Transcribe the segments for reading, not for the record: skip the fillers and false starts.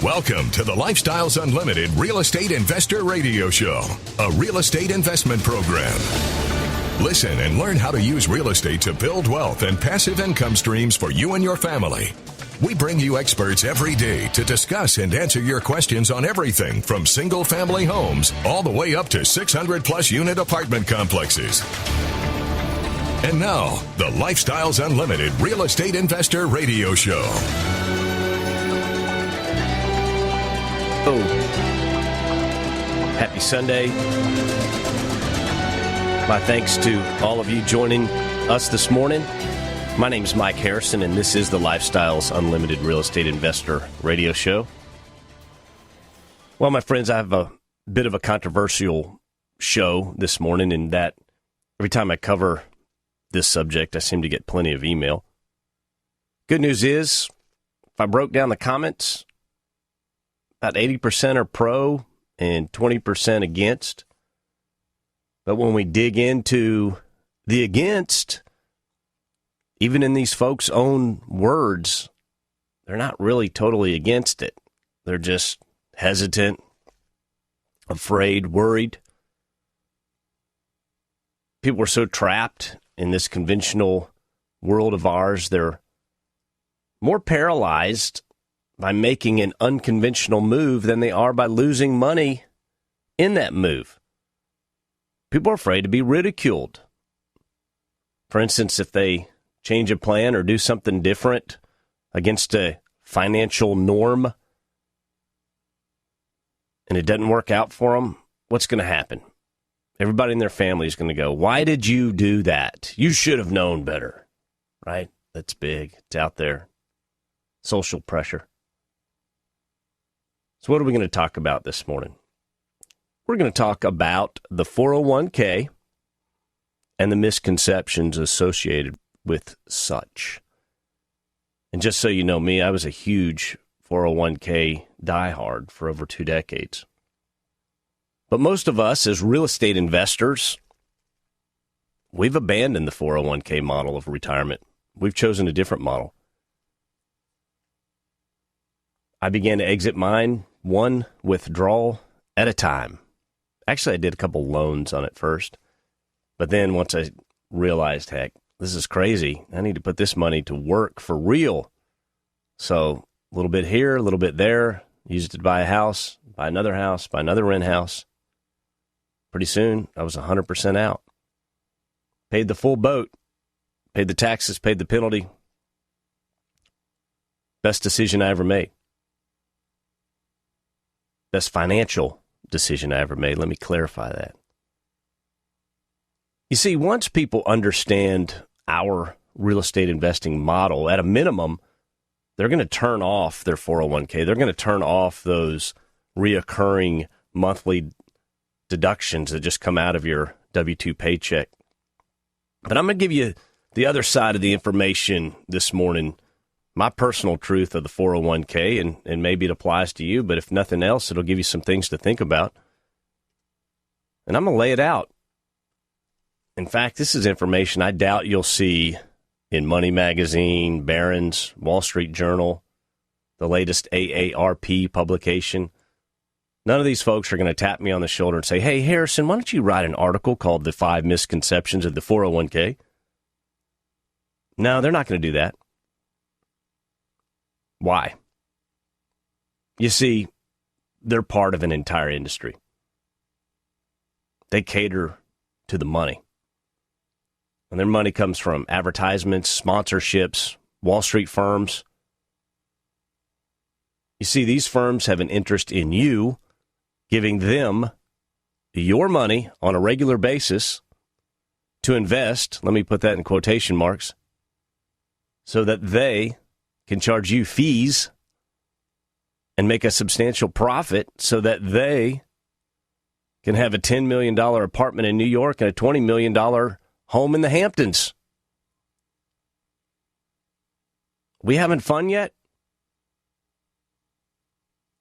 Welcome to the Lifestyles Unlimited Real Estate Investor Radio Show, a real estate investment program. Listen and learn how to use real estate to build wealth and passive income streams for you and your family. We bring you experts every day to discuss and answer your questions on everything from single-family homes all the way up to 600-plus unit apartment complexes. And now, the Lifestyles Unlimited Real Estate Investor Radio Show. Oh, happy Sunday. My thanks to all of you joining us this morning. My name is Mike Harrison, and this is the Lifestyles Unlimited Real Estate Investor Radio Show. Well, my friends, I have a bit of a controversial show this morning in that every time I cover this subject, I seem to get plenty of email. Good news is, if I broke down the comments, about 80% are pro and 20% against. But when we dig into the against, even in these folks' own words, they're not really totally against it. They're just hesitant, afraid, worried. People are so trapped in this conventional world of ours, they're more paralyzed by making an unconventional move than they are by losing money in that move. People are afraid to be ridiculed. For instance, if they change a plan or do something different against a financial norm and it doesn't work out for them, what's going to happen? Everybody in their family is going to go, "Why did you do that? You should have known better." Right? That's big. It's out there. Social pressure. So what are we going to talk about this morning? We're going to talk about the 401k and the misconceptions associated with such. And just so you know me, I was a huge 401k diehard for over 2 decades. But most of us as real estate investors, we've abandoned the 401k model of retirement. We've chosen a different model. I began to exit mine one withdrawal at a time. Actually, I did a couple loans on it first. But then once I realized, heck, this is crazy. I need to put this money to work for real. So a little bit here, a little bit there. Use it to buy a house, buy another rent house. Pretty soon, I was 100% out. Paid the full boat. Paid the taxes, paid the penalty. Best decision I ever made. Best financial decision I ever made. Let me clarify that. You see, once people understand our real estate investing model, at a minimum, they're going to turn off their 401k. They're going to turn off those reoccurring monthly deductions that just come out of your W-2 paycheck. But I'm going to give you the other side of the information this morning, my personal truth of the 401k, and maybe it applies to you, but if nothing else, it'll give you some things to think about. And I'm going to lay it out. In fact, this is information I doubt you'll see in Money Magazine, Barron's, Wall Street Journal, the latest AARP publication. None of these folks are going to tap me on the shoulder and say, "Hey, Harrison, why don't you write an article called The 5 Misconceptions of the 401k? No, they're not going to do that. Why? You see, they're part of an entire industry. They cater to the money. And their money comes from advertisements, sponsorships, Wall Street firms. You see, these firms have an interest in you giving them your money on a regular basis to invest, let me put that in quotation marks, so that they can charge you fees and make a substantial profit so that they can have a $10 million apartment in New York and a $20 million home in the Hamptons. We having fun yet?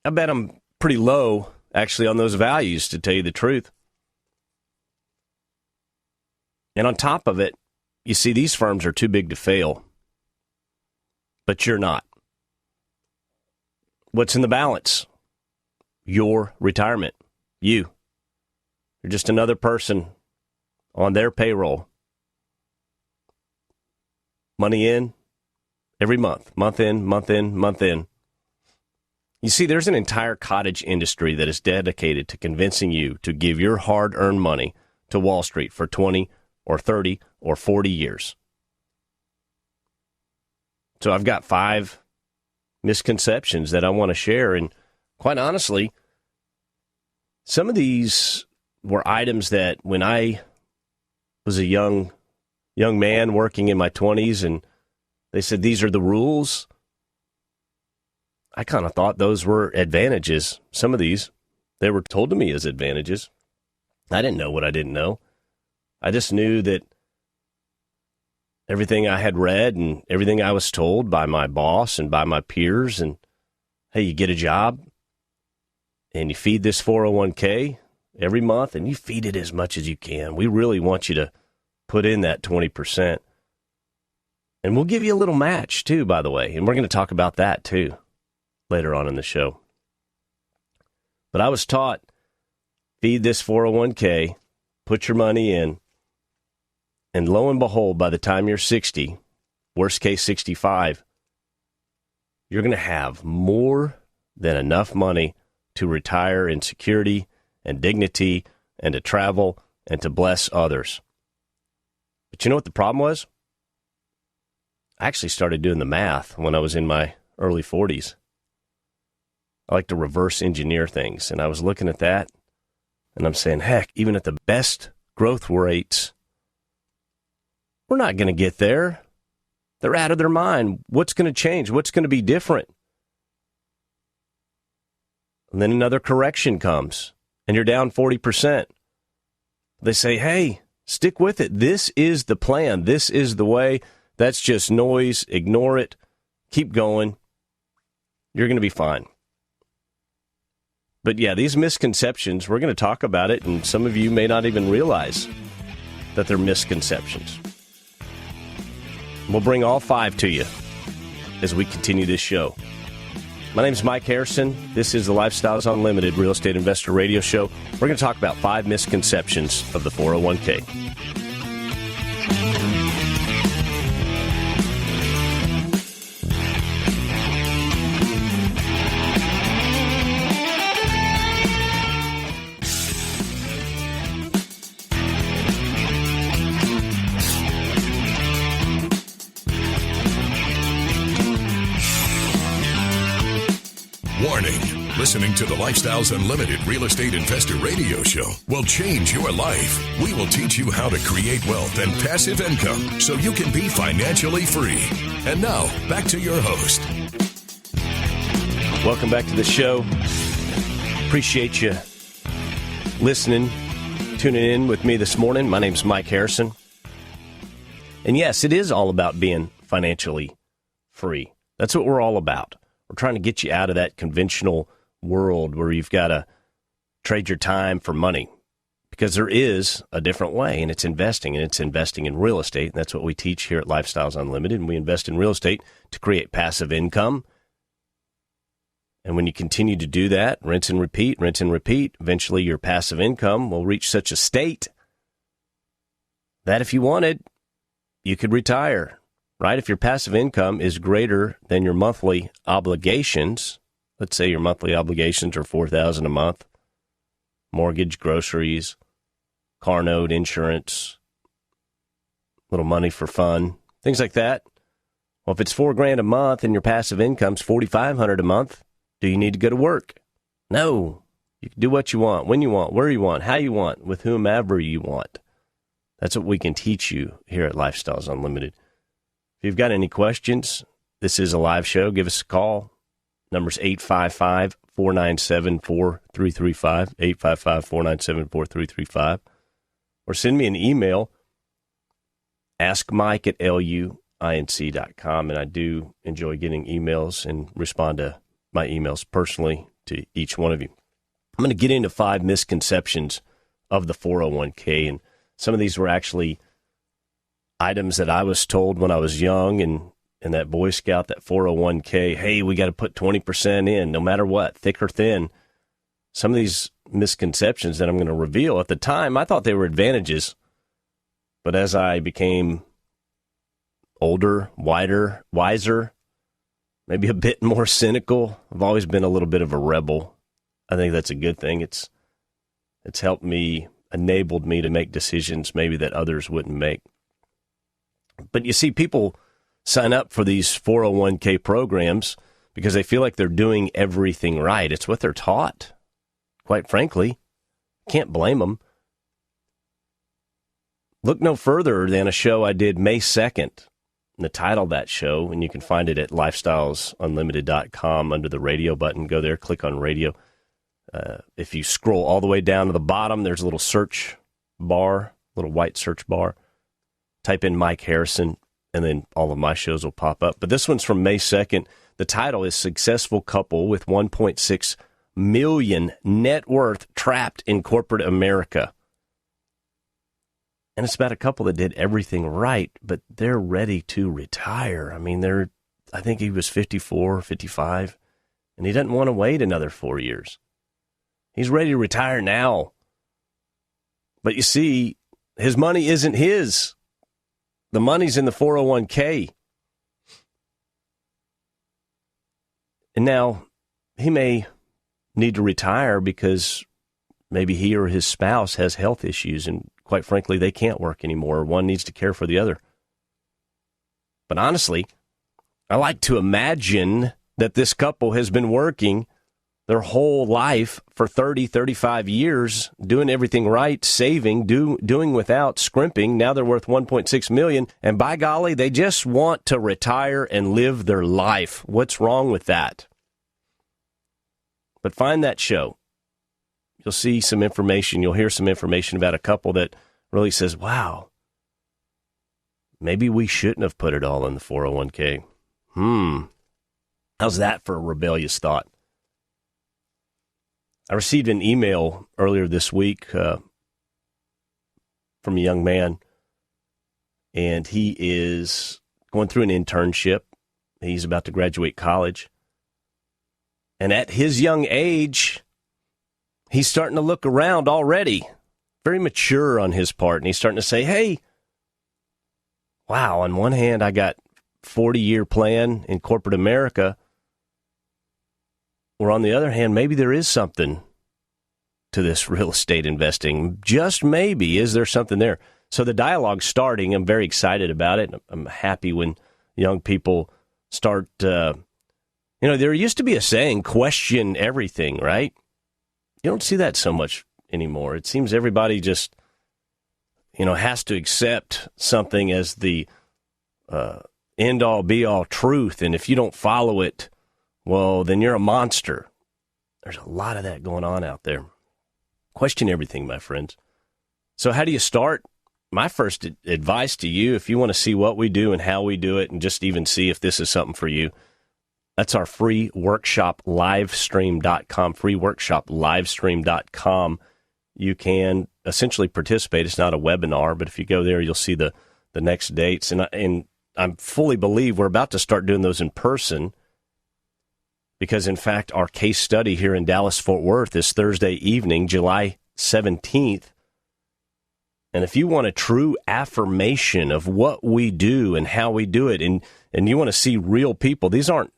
I bet I'm pretty low, actually, on those values, to tell you the truth. And on top of it, you see, these firms are too big to fail. But you're not. what's in the balance? Your retirement. You're just another person on their payroll. Money in every month, month in, month in, month in. You see, there's an entire cottage industry that is dedicated to convincing you to give your hard-earned money to Wall Street for 20 or 30 or 40 years. So I've got 5 misconceptions that I want to share. And quite honestly, some of these were items that when I was a young man working in my 20s and they said, these are the rules, I kind of thought those were advantages. Some of these, they were told to me as advantages. I didn't know what I didn't know. I just knew that everything I had read and everything I was told by my boss and by my peers, and hey, you get a job and you feed this 401k every month and you feed it as much as you can. We really want you to put in that 20%. And we'll give you a little match too, by the way. And we're going to talk about that too later on in the show. But I was taught, feed this 401k, put your money in, and lo and behold, by the time you're 60, worst case 65, you're going to have more than enough money to retire in security and dignity and to travel and to bless others. But you know what the problem was? I actually started doing the math when I was in my early 40s. I like to reverse engineer things. And I was looking at that, and I'm saying, heck, even at the best growth rates, we're not going to get there. They're out of their mind. What's going to change? What's going to be different? And then another correction comes, and you're down 40%. They say, hey, stick with it. This is the plan. This is the way. That's just noise. Ignore it. Keep going. You're going to be fine. But yeah, these misconceptions, we're going to talk about it, and some of you may not even realize that they're misconceptions. We'll bring all 5 to you as we continue this show. My name is Mike Harrison. This is the Lifestyles Unlimited Real Estate Investor Radio Show. We're going to talk about 5 misconceptions of the 401k. Warning, listening to the Lifestyles Unlimited Real Estate Investor Radio Show will change your life. We will teach you how to create wealth and passive income so you can be financially free. And now, back to your host. Welcome back to the show. Appreciate you listening, tuning in with me this morning. My name's Mike Harrison. And yes, it is all about being financially free. That's what we're all about. We're trying to get you out of that conventional world where you've got to trade your time for money, because there is a different way, and it's investing in real estate. And that's what we teach here at Lifestyles Unlimited. And we invest in real estate to create passive income. And when you continue to do that, rinse and repeat, eventually your passive income will reach such a state that if you wanted, you could retire. Right? If your passive income is greater than your monthly obligations, let's say your monthly obligations are $4,000 a month, mortgage, groceries, car note, insurance, little money for fun, things like that. Well, if it's $4,000 a month and your passive income's $4,500 a month, do you need to go to work? No. You can do what you want, when you want, where you want, how you want, with whomever you want. That's what we can teach you here at Lifestyles Unlimited. If you've got any questions, this is a live show. Give us a call. Number's 855-497-4335, 855-497-4335. Or send me an email, askmike@luinc.com. And I do enjoy getting emails and respond to my emails personally to each one of you. I'm going to get into 5 misconceptions of the 401k. And some of these were actually items that I was told when I was young and and that Boy Scout, that 401k, hey, we got to put 20% in no matter what, thick or thin. Some of these misconceptions that I'm going to reveal, at the time, I thought they were advantages. But as I became older, wiser, maybe a bit more cynical, I've always been a little bit of a rebel. I think that's a good thing. It's helped me, enabled me to make decisions maybe that others wouldn't make. But you see, people sign up for these 401k programs because they feel like they're doing everything right. It's what they're taught. Quite frankly, can't blame them. Look no further than a show I did May 2nd. The title of that show, and you can find it at lifestylesunlimited.com under the radio button. Go there, click on radio. If you scroll all the way down to the bottom, there's a little search bar, little white search bar. Type in Mike Harrison, and then all of my shows will pop up. But this one's from May 2nd. The title is Successful Couple with $1.6 million net worth trapped in corporate America. And it's about a couple that did everything right, but they're ready to retire. I mean, I think he was 54, 55, and he doesn't want to wait another 4 years. He's ready to retire now. But you see, his money isn't his. The money's in the 401k. And now he may need to retire because maybe he or his spouse has health issues, and quite frankly, they can't work anymore. One needs to care for the other. But honestly, I like to imagine that this couple has been working their whole life for 30, 35 years, doing everything right, saving, doing without, scrimping. Now they're worth $1.6 million, and by golly, they just want to retire and live their life. What's wrong with that? But find that show. You'll see some information. You'll hear some information about a couple that really says, wow, maybe we shouldn't have put it all in the 401k. How's that for a rebellious thought? I received an email earlier this week from a young man, and he is going through an internship. He's about to graduate college. And at his young age, he's starting to look around already. Very mature on his part. And he's starting to say, hey, wow, on one hand, I got 40-year plan in corporate America. Or on the other hand, maybe there is something to this real estate investing. Just maybe. Is there something there? So the dialogue's starting. I'm very excited about it. I'm happy when young people start, there used to be a saying, question everything, right? You don't see that so much anymore. It seems everybody just, has to accept something as the end-all, be-all truth. And if you don't follow it, well, then you're a monster. There's a lot of that going on out there. Question everything, my friends. So how do you start? My first advice to you, if you want to see what we do and how we do it and just even see if this is something for you, that's our free workshop livestream.com, freeworkshoplivestream.com. You can essentially participate. It's not a webinar, but if you go there, you'll see the next dates. And I fully believe we're about to start doing those in person, because, in fact, our case study here in Dallas-Fort Worth is Thursday evening, July 17th. And if you want a true affirmation of what we do and how we do it, and you want to see real people, these aren't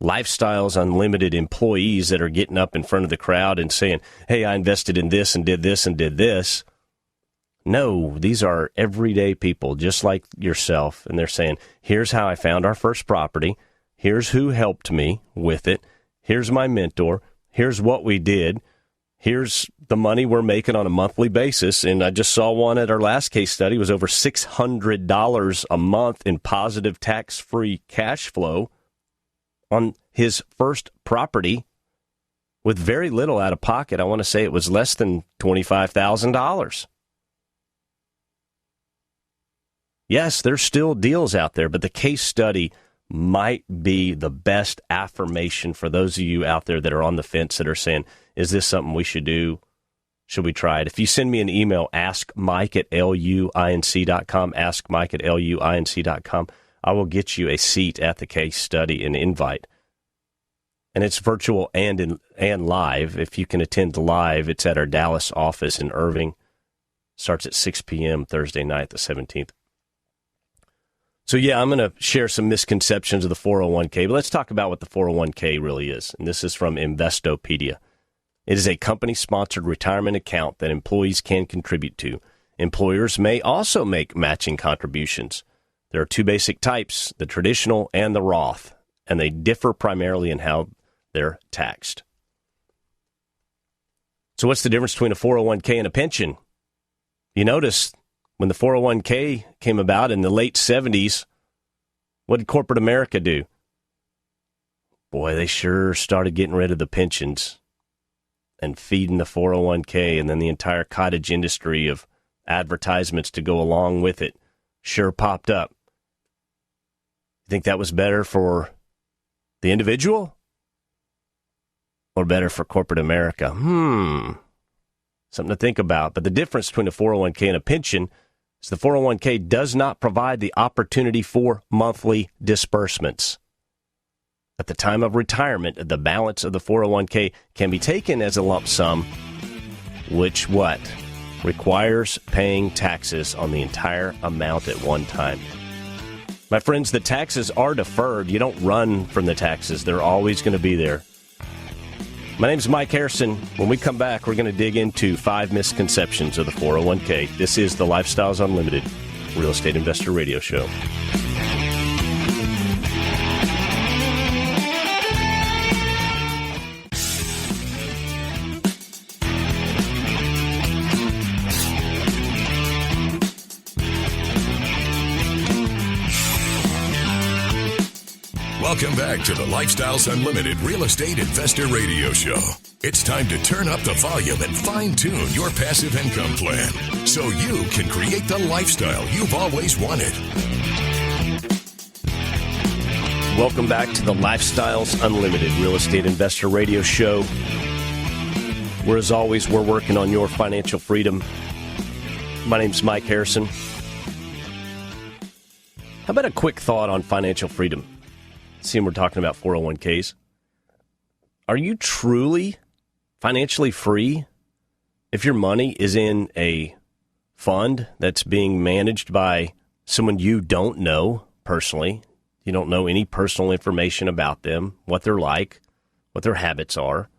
Lifestyles Unlimited employees that are getting up in front of the crowd and saying, hey, I invested in this and did this and did this. No, these are everyday people just like yourself. And they're saying, here's how I found our first property. Here's who helped me with it. Here's my mentor. Here's what we did. Here's the money we're making on a monthly basis. And I just saw one at our last case study. It was over $600 a month in positive tax-free cash flow on his first property with very little out of pocket. I want to say it was less than $25,000. Yes, there's still deals out there, but the case study might be the best affirmation for those of you out there that are on the fence that are saying, is this something we should do? Should we try it? If you send me an email, askmike@luinc.com, askmike@luinc.com, I will get you a seat at the case study, an invite. And it's virtual and live. If you can attend live, it's at our Dallas office in Irving. Starts at 6 p.m. Thursday night, the 17th. So, yeah, I'm going to share some misconceptions of the 401k, but let's talk about what the 401k really is. And this is from Investopedia. It is a company-sponsored retirement account that employees can contribute to. Employers may also make matching contributions. There are two basic types, the traditional and the Roth, and they differ primarily in how they're taxed. So what's the difference between a 401k and a pension? You notice when the 401k came about in the late 70s, what did corporate America do? Boy, they sure started getting rid of the pensions and feeding the 401k, and then the entire cottage industry of advertisements to go along with it sure popped up. You think that was better for the individual or better for corporate America? Something to think about. But the difference between a 401k and a pension is the 401k does not provide the opportunity for monthly disbursements. At the time of retirement, the balance of the 401k can be taken as a lump sum, which requires paying taxes on the entire amount at one time. My friends, the taxes are deferred. You don't run from the taxes. They're always going to be there. My name's Mike Harrison. When we come back, we're going to dig into 5 misconceptions of the 401k. This is the Lifestyles Unlimited Real Estate Investor Radio Show. Welcome back to the Lifestyles Unlimited Real Estate Investor Radio Show. It's time to turn up the volume and fine-tune your passive income plan so you can create the lifestyle you've always wanted. Welcome back to the Lifestyles Unlimited Real Estate Investor Radio Show, where, as always, we're working on your financial freedom. My name's Mike Harrison. How about a quick thought on financial freedom? Seeing we're talking about 401ks. Are you truly financially free if your money is in a fund that's being managed by someone you don't know personally? You don't know any personal information about them, what they're like, what their habits are.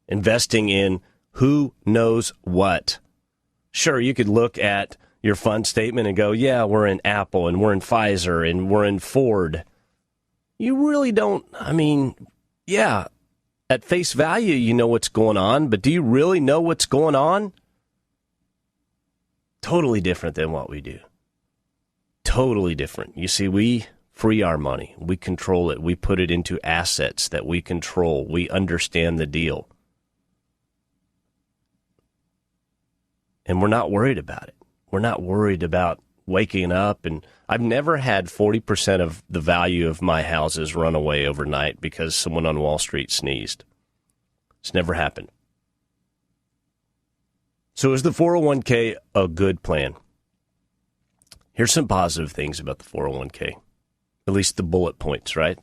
Investing in who knows what. Sure, you could look at your fund statement and go, yeah, we're in Apple and we're in Pfizer and we're in Ford. You really don't, at face value, you know what's going on, but do you really know what's going on? Totally different than what we do. Totally different. You see, we free our money. We control it. We put it into assets that we control. We understand the deal. And we're not worried about it. We're not worried about waking up, and I've never had 40% of the value of my houses run away overnight because someone on Wall Street sneezed. It's never happened. So is the 401k a good plan? Here's some positive things about the 401k, at least the bullet points, right?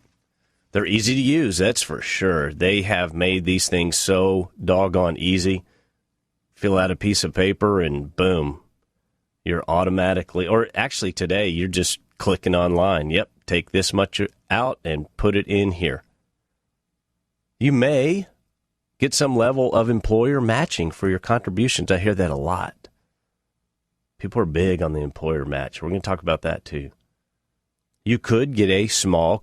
They're easy to use, that's for sure. They have made these things so doggone easy. Fill out a piece of paper and boom. You're automatically, or actually today, you're just clicking online. Yep, take this much out and put it in here. You may get some level of employer matching for your contributions. I hear that a lot. People are big on the employer match. We're going to talk about that too. You could get a small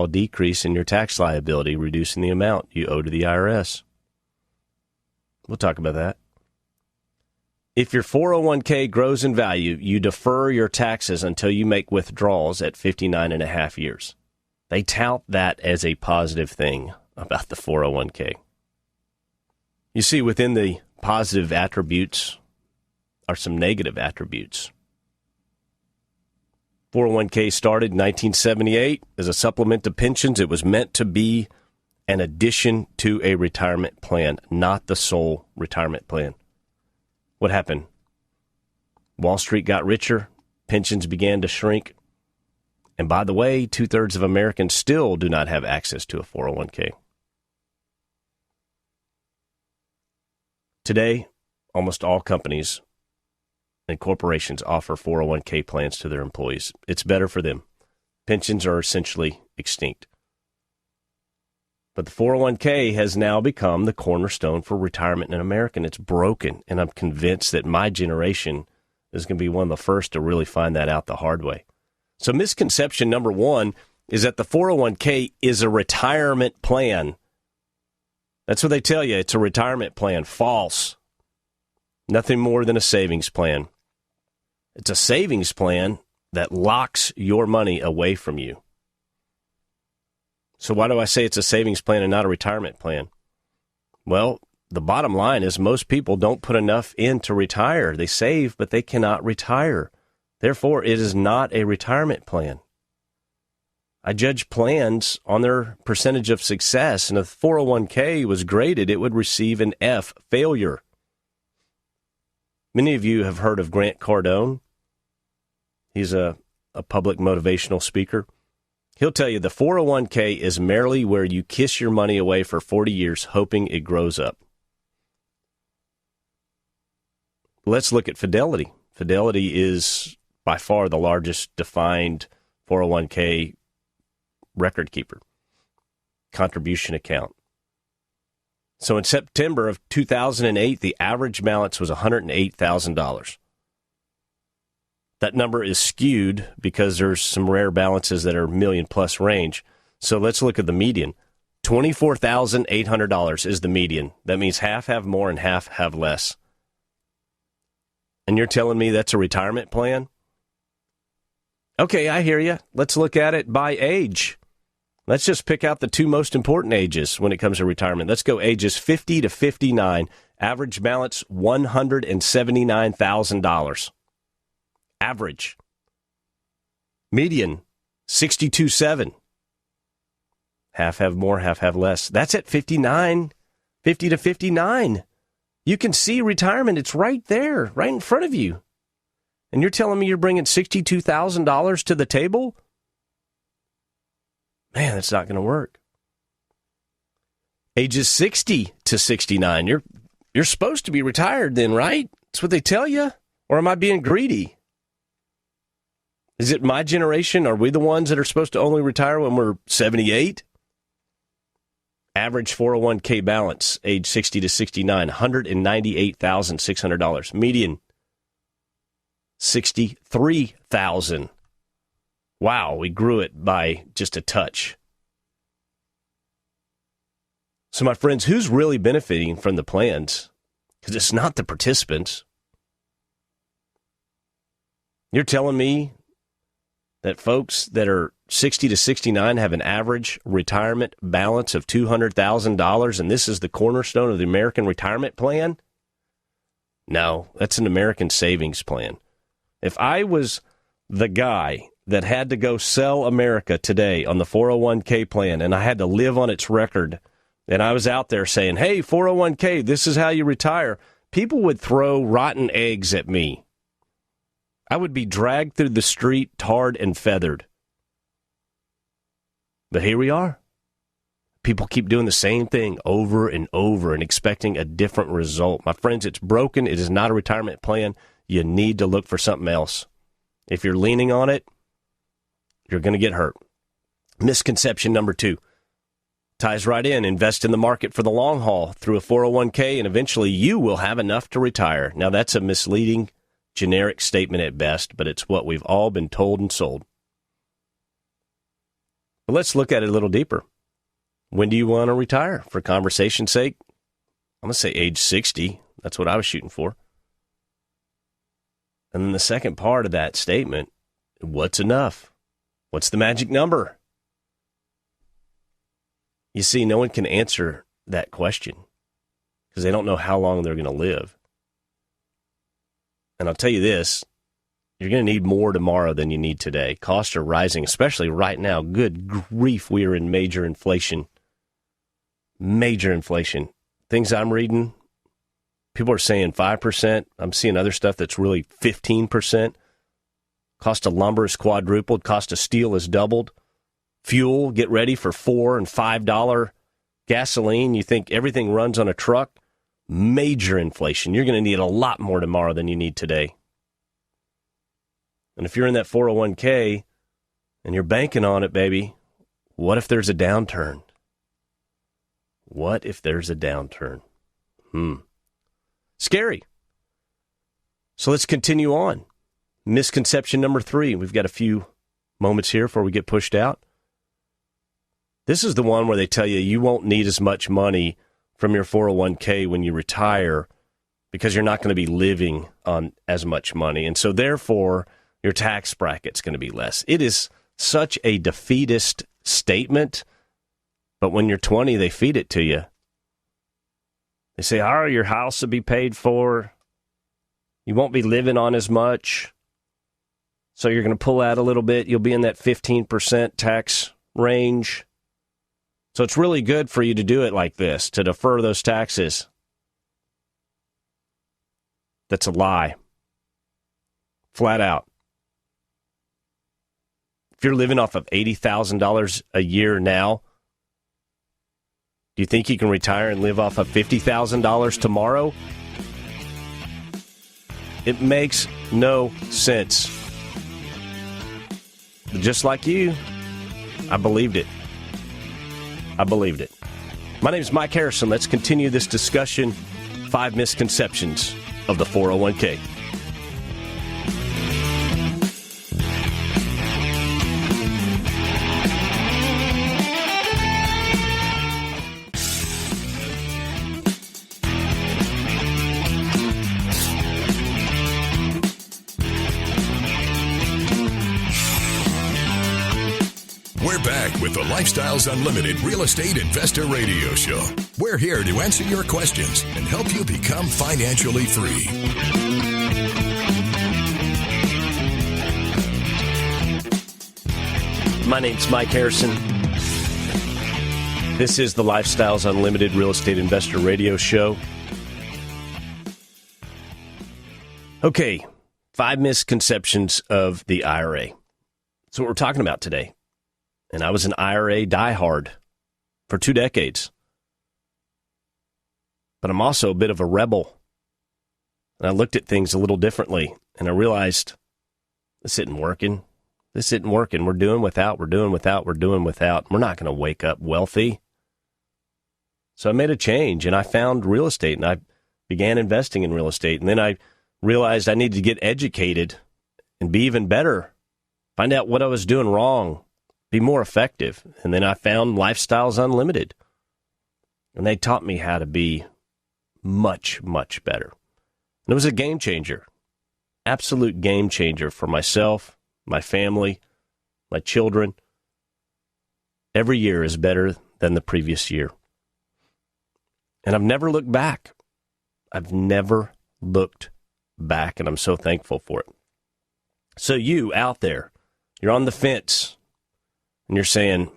decrease in your tax liability, reducing the amount you owe to the IRS. We'll talk about that. If your 401k grows in value, you defer your taxes until you make withdrawals at 59 and a half years. They tout that as a positive thing about the 401k. You see, within the positive attributes are some negative attributes. 401k started in 1978 as a supplement to pensions. It was meant to be an addition to a retirement plan, not the sole retirement plan. What happened? Wall Street got richer, pensions began to shrink, And by the way, 2/3 of Americans still do not have access to a 401k. Today, almost all companies and corporations offer 401k plans to their employees. It's better for them. Pensions are essentially extinct. But the 401k has now become the cornerstone for retirement in America, and it's broken. And I'm convinced that my generation is going to be one of the first to really find that out the hard way. So misconception number one is that the 401k is a retirement plan. That's what they tell you. It's a retirement plan. False. Nothing more than a savings plan. It's a savings plan that locks your money away from you. So why do I say it's a savings plan and not a retirement plan? Well, the bottom line is most people don't put enough in to retire. They save, but they cannot retire. Therefore, it is not a retirement plan. I judge plans on their percentage of success, and if 401k was graded, it would receive an F, failure. Many of you have heard of Grant Cardone. He's a public motivational speaker. He'll tell you the 401k is merely where you kiss your money away for 40 years hoping it grows up. Let's look at Fidelity. Fidelity is by far the largest defined 401k record keeper, contribution account. So in September of 2008, the average balance was $108,000. That number is skewed because there's some rare balances that are million-plus range. So let's look at the median. $24,800 is the median. That means half have more and half have less. And you're telling me that's a retirement plan? Okay, I hear you. Let's look at it by age. Let's just pick out the two most important ages when it comes to retirement. Let's go ages 50 to 59. Average balance, $179,000. Average. Median, 62.7. Half have more, half have less. That's at 59, 50 to 59. You can see retirement. It's right there, right in front of you. And you're telling me you're bringing $62,000 to the table? Man, that's not going to work. Ages 60 to 69. You're supposed to be retired then, right? That's what they tell you? Or am I being greedy? Is it my generation? Are we the ones that are supposed to only retire when we're 78? Average 401k balance, age 60 to 69, $198,600. Median, $63,000. Wow, we grew it by just a touch. So, my friends, who's really benefiting from the plans? Because it's not the participants. You're telling me that folks that are 60 to 69 have an average retirement balance of $200,000, and this is the cornerstone of the American retirement plan? No, that's an American savings plan. If I was the guy that had to go sell America today on the 401k plan, and I had to live on its record, and I was out there saying, hey, 401k, this is how you retire, people would throw rotten eggs at me. I would be dragged through the street, tarred and feathered. But here we are. People keep doing the same thing over and over and expecting a different result. My friends, it's broken. It is not a retirement plan. You need to look for something else. If you're leaning on it, you're going to get hurt. Misconception number 2 ties right in. Invest in the market for the long haul through a 401k, and eventually you will have enough to retire. Now, that's a misleading, generic statement at best, but it's what we've all been told and sold. But let's look at it a little deeper. When do you want to retire? For conversation's sake, I'm going to say age 60. That's what I was shooting for. And then the second part of that statement, what's enough? What's the magic number? You see, no one can answer that question because they don't know how long they're going to live. And I'll tell you this, you're going to need more tomorrow than you need today. Costs are rising, especially right now. Good grief, we are in major inflation. Major inflation. Things I'm reading, people are saying 5%. I'm seeing other stuff that's really 15%. Cost of lumber has quadrupled. Cost of steel has doubled. Fuel, get ready for $4 and $5 gasoline. You think everything runs on a truck? Major inflation. You're going to need a lot more tomorrow than you need today. And if you're in that 401k and you're banking on it, baby, what if there's a downturn? What if there's a downturn? Scary. So let's continue on. Misconception number 3. We've got a few moments here before we get pushed out. This is the one where they tell you you won't need as much money from your 401k when you retire because you're not going to be living on as much money. And so therefore, your tax bracket's going to be less. It is such a defeatist statement, but when you're 20, they feed it to you. They say, oh, your house will be paid for. You won't be living on as much. So you're going to pull out a little bit. You'll be in that 15% tax range. So it's really good for you to do it like this, to defer those taxes. That's a lie. Flat out. If you're living off of $80,000 a year now, do you think you can retire and live off of $50,000 tomorrow? It makes no sense. Just like you, I believed it. My name is Mike Harrison. Let's continue this discussion. 5 misconceptions of the 401k. We're back with the Lifestyles Unlimited Real Estate Investor Radio Show. We're here to answer your questions and help you become financially free. My name's Mike Harrison. This is the Lifestyles Unlimited Real Estate Investor Radio Show. Okay, 5 misconceptions of the IRA. That's what we're talking about today. And I was an IRA diehard for 2 decades. But I'm also a bit of a rebel. And I looked at things a little differently. And I realized, this isn't working. We're doing without. We're not going to wake up wealthy. So I made a change, and I found real estate, and I began investing in real estate. And then I realized I needed to get educated and be even better, find out what I was doing wrong, be more effective. And then I found Lifestyles Unlimited. And they taught me how to be much, much better. And it was a game changer, absolute game changer for myself, my family, my children. Every year is better than the previous year. And I've never looked back. And I'm so thankful for it. So you out there, you're on the fence. And you're saying,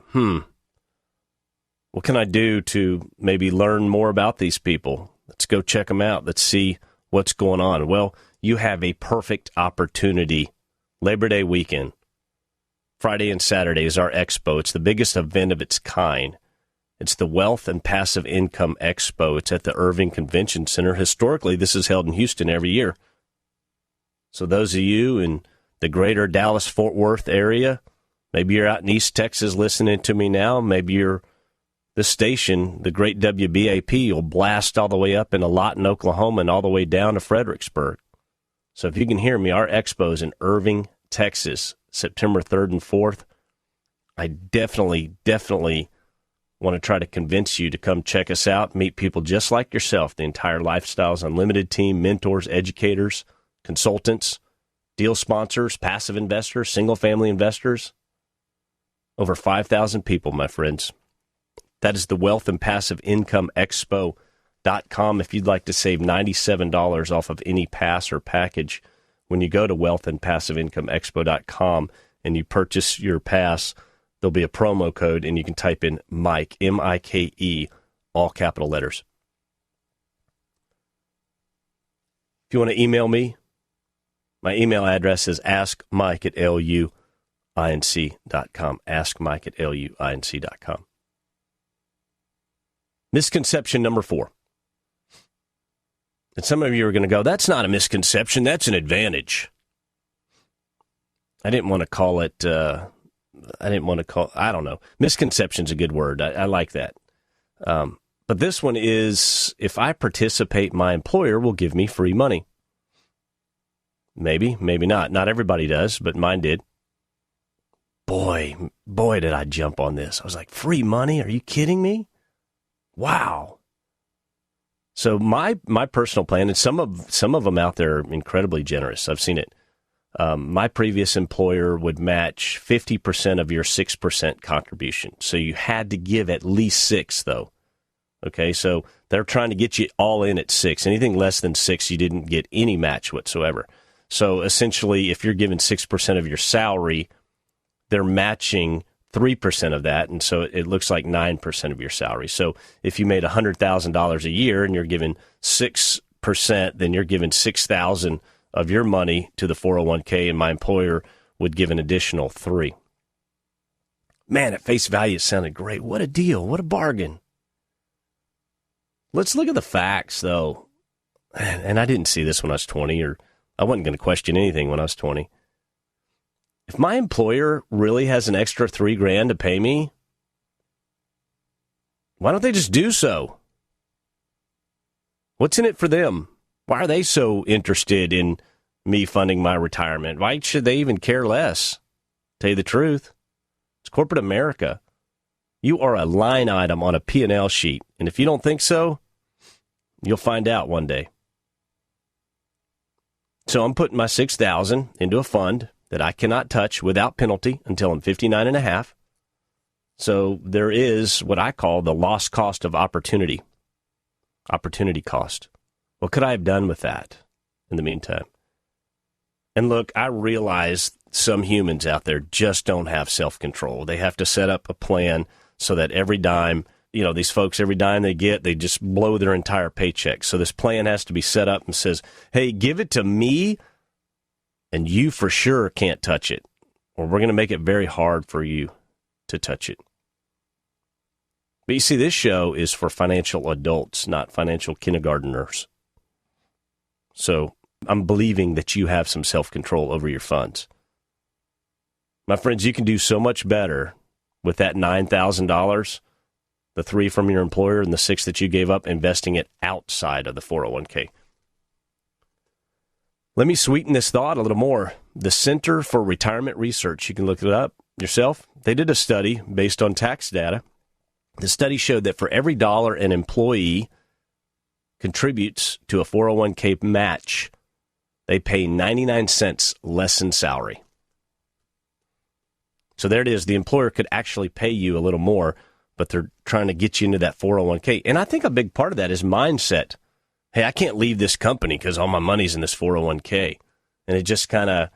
what can I do to maybe learn more about these people? Let's go check them out. Let's see what's going on. Well, you have a perfect opportunity. Labor Day weekend, Friday and Saturday is our expo. It's the biggest event of its kind. It's the Wealth and Passive Income Expo. It's at the Irving Convention Center. Historically, this is held in Houston every year. So those of you in the greater Dallas-Fort Worth area, maybe you're out in East Texas listening to me now. Maybe you're the station, the great WBAP, will blast all the way up into Lawton, Oklahoma, and all the way down to Fredericksburg. So if you can hear me, our expo is in Irving, Texas, September 3rd and 4th. I definitely want to try to convince you to come check us out, meet people just like yourself, the entire Lifestyles Unlimited team, mentors, educators, consultants, deal sponsors, passive investors, single-family investors. Over 5,000 people, my friends. That is the Wealth and Passive Income Expo.com. If you'd like to save $97 off of any pass or package, when you go to wealthandpassiveincomeexpo.com and you purchase your pass, there'll be a promo code, and you can type in Mike, M-I-K-E, all capital letters. If you want to email me, My email address is askmike@luinc.com. Askmike@luinc.com. Misconception number 4. And some of you are going to go, that's not a misconception, that's an advantage. I didn't want to call it, I don't know. Misconception's a good word. I like that. But this one is, if I participate, my employer will give me free money. Maybe, maybe not. Not everybody does, but mine did. Boy, did I jump on this. I was like, free money? Are you kidding me? Wow. So my personal plan, and some of them out there are incredibly generous. I've seen it. My previous employer would match 50% of your 6% contribution. So you had to give at least 6, though. Okay, so they're trying to get you all in at 6. Anything less than 6, you didn't get any match whatsoever. So essentially, if you're given 6% of your salary, they're matching 3% of that, and so it looks like 9% of your salary. So if you made $100,000 a year and you're given 6%, then you're giving $6,000 of your money to the 401k, and my employer would give an additional 3. Man, at face value, it sounded great. What a deal. What a bargain. Let's look at the facts, though. And I didn't see this when I was 20, or I wasn't going to question anything when I was 20. If my employer really has an extra $3,000 to pay me, why don't they just do so? What's in it for them? Why are they so interested in me funding my retirement? Why should they even care less? Tell you the truth, it's corporate America. You are a line item on a P&L sheet, and if you don't think so, you'll find out one day. So I'm putting my $6,000 into a fund that I cannot touch without penalty until I'm 59 and a half. So there is what I call the lost cost of opportunity. Opportunity cost. What could I have done with that in the meantime? And look, I realize some humans out there just don't have self-control. They have to set up a plan so that every dime, these folks, every dime they get, they just blow their entire paycheck. So this plan has to be set up and says, hey, give it to me, and you for sure can't touch it, or we're going to make it very hard for you to touch it. But you see, this show is for financial adults, not financial kindergarteners. So I'm believing that you have some self-control over your funds. My friends, you can do so much better with that $9,000, the 3 from your employer and the 6 that you gave up, investing it outside of the 401k. Let me sweeten this thought a little more. The Center for Retirement Research, you can look it up yourself. They did a study based on tax data. The study showed that for every dollar an employee contributes to a 401k match, they pay 99 cents less in salary. So there it is. The employer could actually pay you a little more, but they're trying to get you into that 401k. And I think a big part of that is mindset. Hey, I can't leave this company because all my money's in this 401k. And it just kind of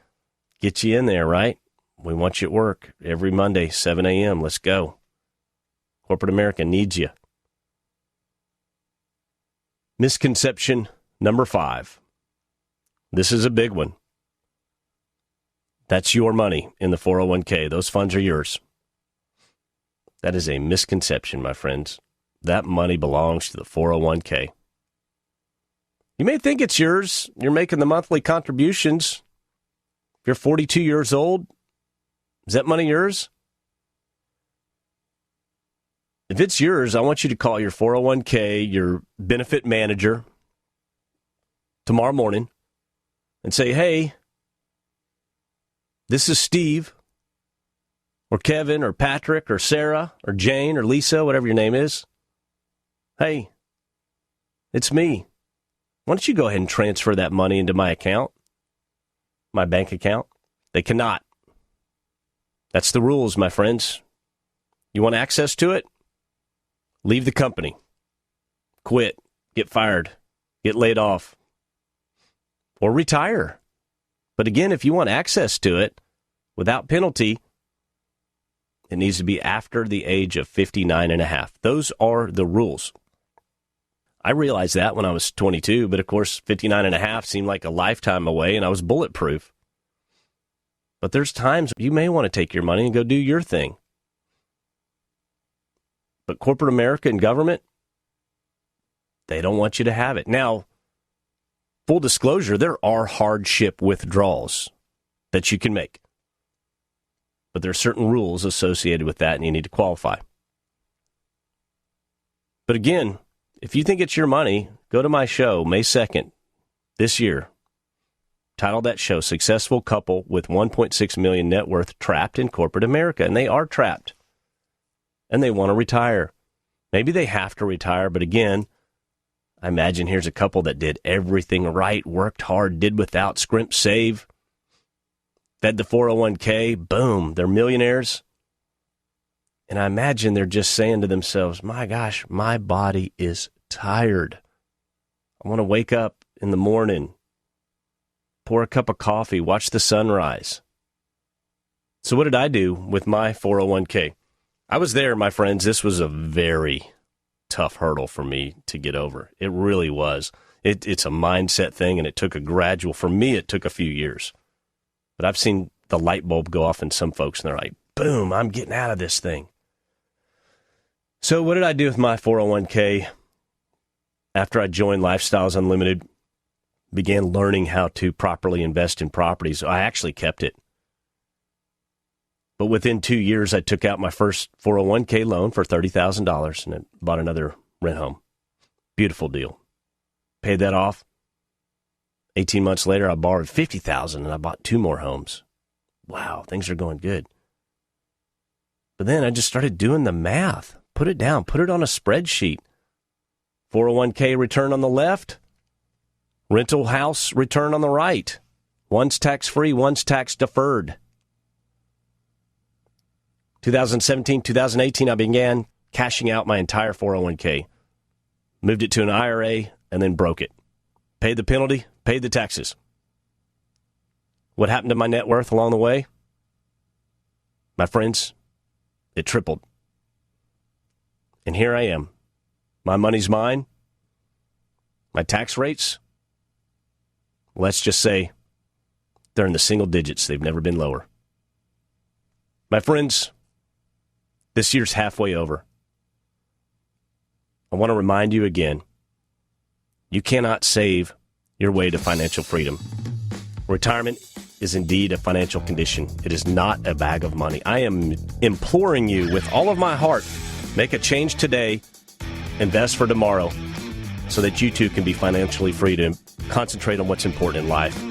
gets you in there, right? We want you at work every Monday, 7 a.m. Let's go. Corporate America needs you. Misconception number 5. This is a big one. That's your money in the 401k. Those funds are yours. That is a misconception, my friends. That money belongs to the 401k. You may think it's yours. You're making the monthly contributions. If you're 42 years old, is that money yours? If it's yours, I want you to call your 401k, your benefit manager, tomorrow morning and say, hey, this is Steve or Kevin or Patrick or Sarah or Jane or Lisa, whatever your name is. Hey, it's me. Why don't you go ahead and transfer that money into my account, my bank account? They cannot. That's the rules, my friends. You want access to it? Leave the company. Quit. Get fired. Get laid off. Or retire. But again, if you want access to it without penalty, it needs to be after the age of 59 and a half. Those are the rules. I realized that when I was 22, but of course, 59 and a half seemed like a lifetime away, and I was bulletproof. But there's times you may want to take your money and go do your thing. But corporate America and government, they don't want you to have it. Now, full disclosure, there are hardship withdrawals that you can make. But there are certain rules associated with that, and you need to qualify. But again, if you think it's your money, go to my show, May 2nd, this year. Titled that show, Successful Couple with $1.6 million Net Worth Trapped in Corporate America. And they are trapped. And they want to retire. Maybe they have to retire, but again, I imagine here's a couple that did everything right, worked hard, did without, scrimp, save, fed the 401k, boom, they're millionaires. And I imagine they're just saying to themselves, my gosh, my body is tired. I want to wake up in the morning, pour a cup of coffee, watch the sunrise. So what did I do with my 401k? I was there, my friends. This was a very tough hurdle for me to get over. It really was. It's a mindset thing, and it took for me, it took a few years. But I've seen the light bulb go off in some folks, and they're like, boom, I'm getting out of this thing. So what did I do with my 401k after I joined Lifestyles Unlimited, began learning how to properly invest in properties? I actually kept it. But within 2 years, I took out my first 401k loan for $30,000 and bought another rent home. Beautiful deal. Paid that off. 18 months later, I borrowed $50,000 and I bought 2 more homes. Wow, things are going good. But then I just started doing the math. Put it down. Put it on a spreadsheet. 401k return on the left. Rental house return on the right. One's tax-free, one's tax-deferred. 2017, 2018, I began cashing out my entire 401k. Moved it to an IRA and then broke it. Paid the penalty, paid the taxes. What happened to my net worth along the way? My friends, it tripled. And here I am. My money's mine. My tax rates, let's just say they're in the single digits. They've never been lower. My friends, this year's halfway over. I want to remind you again, you cannot save your way to financial freedom. Retirement is indeed a financial condition. It is not a bag of money. I am imploring you with all of my heart, make a change today, invest for tomorrow, so that you too can be financially free to concentrate on what's important in life.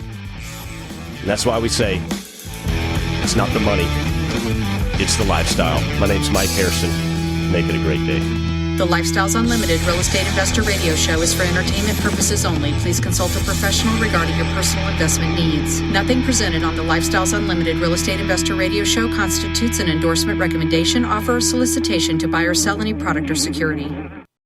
And that's why we say, it's not the money, it's the lifestyle. My name's Mike Harrison. Make it a great day. The Lifestyles Unlimited Real Estate Investor Radio Show is for entertainment purposes only. Please consult a professional regarding your personal investment needs. Nothing presented on the Lifestyles Unlimited Real Estate Investor Radio Show constitutes an endorsement, recommendation, offer, or solicitation to buy or sell any product or security.